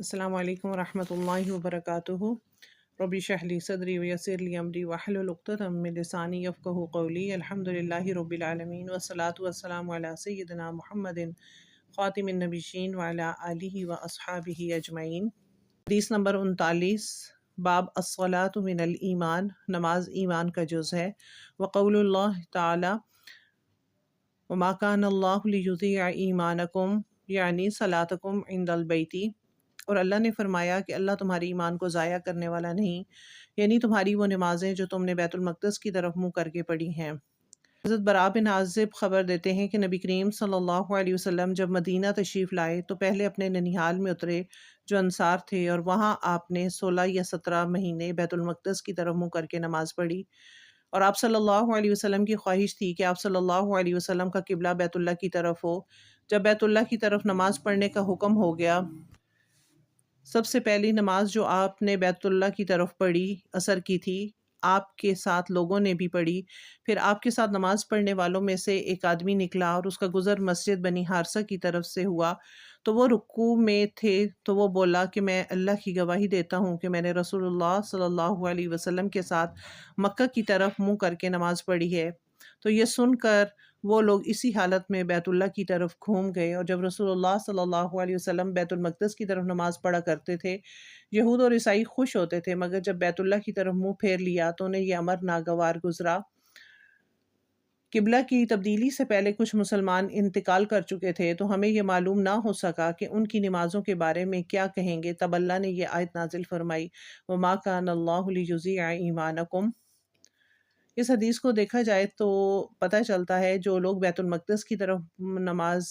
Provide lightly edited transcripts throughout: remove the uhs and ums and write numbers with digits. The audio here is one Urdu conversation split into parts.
السلام علیکم ورحمۃ اللہ وبرکاتہ۔ رب اشرح لی صدری ویسر لی امری واحلل عقدۃ من لسانی یفقہوا قولی۔ الحمد للہ رب العالمین والصلاۃ والسلام علی سیدنا محمد خاتم النبیین وعلی آلہ واصحابہ اجمعین۔ حدیث نمبر 39، باب الصلاۃ من الایمان، نماز ایمان کا جز ہے۔ وقول اللہ تعالی وما کان اللہ لیضیع ایمانکم، یعنی صلاتکم عند البیت، اور اللہ نے فرمایا کہ اللہ تمہاری ایمان کو ضائع کرنے والا نہیں، یعنی تمہاری وہ نمازیں جو تم نے بیت المقدس کی طرف منہ کر کے پڑھی ہیں۔ حضرت براء بن عازب خبر دیتے ہیں کہ نبی کریم صلی اللہ علیہ وسلم جب مدینہ تشریف لائے تو پہلے اپنے ننیال میں اترے جو انصار تھے، اور وہاں آپ نے 16 یا 17 مہینے بیت المقدس کی طرف منہ کر کے نماز پڑھی، اور آپ صلی اللہ علیہ وسلم کی خواہش تھی کہ آپ صلی اللہ علیہ وسلم کا قبلہ بیت اللہ کی طرف ہو۔ جب بیت اللہ کی طرف نماز پڑھنے کا حکم ہو گیا، سب سے پہلی نماز جو آپ نے بیت اللہ کی طرف پڑھی عصر کی تھی، آپ کے ساتھ لوگوں نے بھی پڑھی۔ پھر آپ کے ساتھ نماز پڑھنے والوں میں سے ایک آدمی نکلا اور اس کا گزر مسجد بنی حارثہ کی طرف سے ہوا، تو وہ رکوع میں تھے، تو وہ بولا کہ میں اللہ کی گواہی دیتا ہوں کہ میں نے رسول اللہ صلی اللہ علیہ وسلم کے ساتھ مکہ کی طرف منہ کر کے نماز پڑھی ہے۔ تو یہ سن کر وہ لوگ اسی حالت میں بیت اللہ کی طرف گھوم گئے، اور جب رسول اللہ صلی اللہ علیہ وسلم بیت المقدس کی طرف نماز پڑھا کرتے تھے، یہود اور عیسائی خوش ہوتے تھے، مگر جب بیت اللہ کی طرف منہ پھیر لیا تو انہیں یہ امر ناگوار گزرا۔ قبلہ کی تبدیلی سے پہلے کچھ مسلمان انتقال کر چکے تھے، تو ہمیں یہ معلوم نہ ہو سکا کہ ان کی نمازوں کے بارے میں کیا کہیں گے، تب اللہ نے یہ آیت نازل فرمائی وَمَا كَانَ اللَّهُ لِيُضِيعَ إِيمَانَكُمْ۔ اس حدیث کو دیکھا جائے تو پتہ چلتا ہے جو لوگ بیت المقدس کی طرف نماز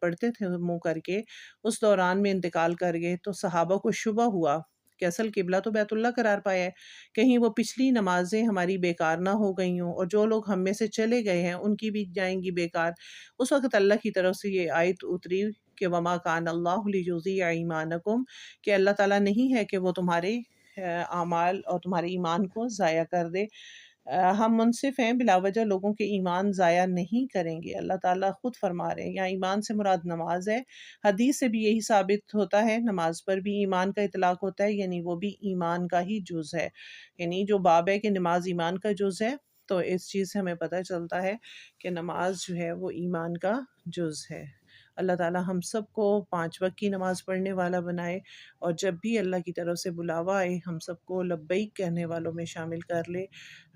پڑھتے تھے منہ کر کے، اس دوران میں انتقال کر گئے، تو صحابہ کو شبہ ہوا کہ اصل قبلہ تو بیت اللہ قرار پایا ہے، کہیں وہ پچھلی نمازیں ہماری بیکار نہ ہو گئی ہوں، اور جو لوگ ہم میں سے چلے گئے ہیں ان کی بھی جائیں گی بیکار۔ اس وقت اللہ کی طرف سے یہ آیت اتری کہ وما کان اللہ لیضیع ایمانکم، کہ اللہ تعالیٰ نہیں ہے کہ وہ تمہارے اعمال اور تمہارے ایمان کو ضائع کر دے۔ ہم منصف ہیں، بلا وجہ لوگوں کے ایمان ضائع نہیں کریں گے۔ اللہ تعالیٰ خود فرما رہے ہیں، یہاں ایمان سے مراد نماز ہے۔ حدیث سے بھی یہی ثابت ہوتا ہے، نماز پر بھی ایمان کا اطلاق ہوتا ہے، یعنی وہ بھی ایمان کا ہی جز ہے، یعنی جو باب ہے کہ نماز ایمان کا جز ہے، تو اس چیز سے ہمیں پتہ چلتا ہے کہ نماز جو ہے وہ ایمان کا جز ہے۔ اللہ تعالیٰ ہم سب کو 5 وقت کی نماز پڑھنے والا بنائے، اور جب بھی اللہ کی طرف سے بلاوا آئے ہم سب کو لبیک کہنے والوں میں شامل کر لے۔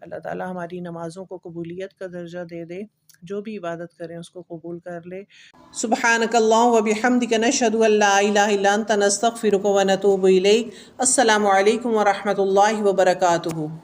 اللہ تعالیٰ ہماری نمازوں کو قبولیت کا درجہ دے دے، جو بھی عبادت کریں اس کو قبول کر لے۔ سبحانک اللہم و بحمدک، نشہد ان لا الہ الا انت، نستغفرک و نتوب الیک۔ السلام علیکم ورحمۃ اللہ وبرکاتہ۔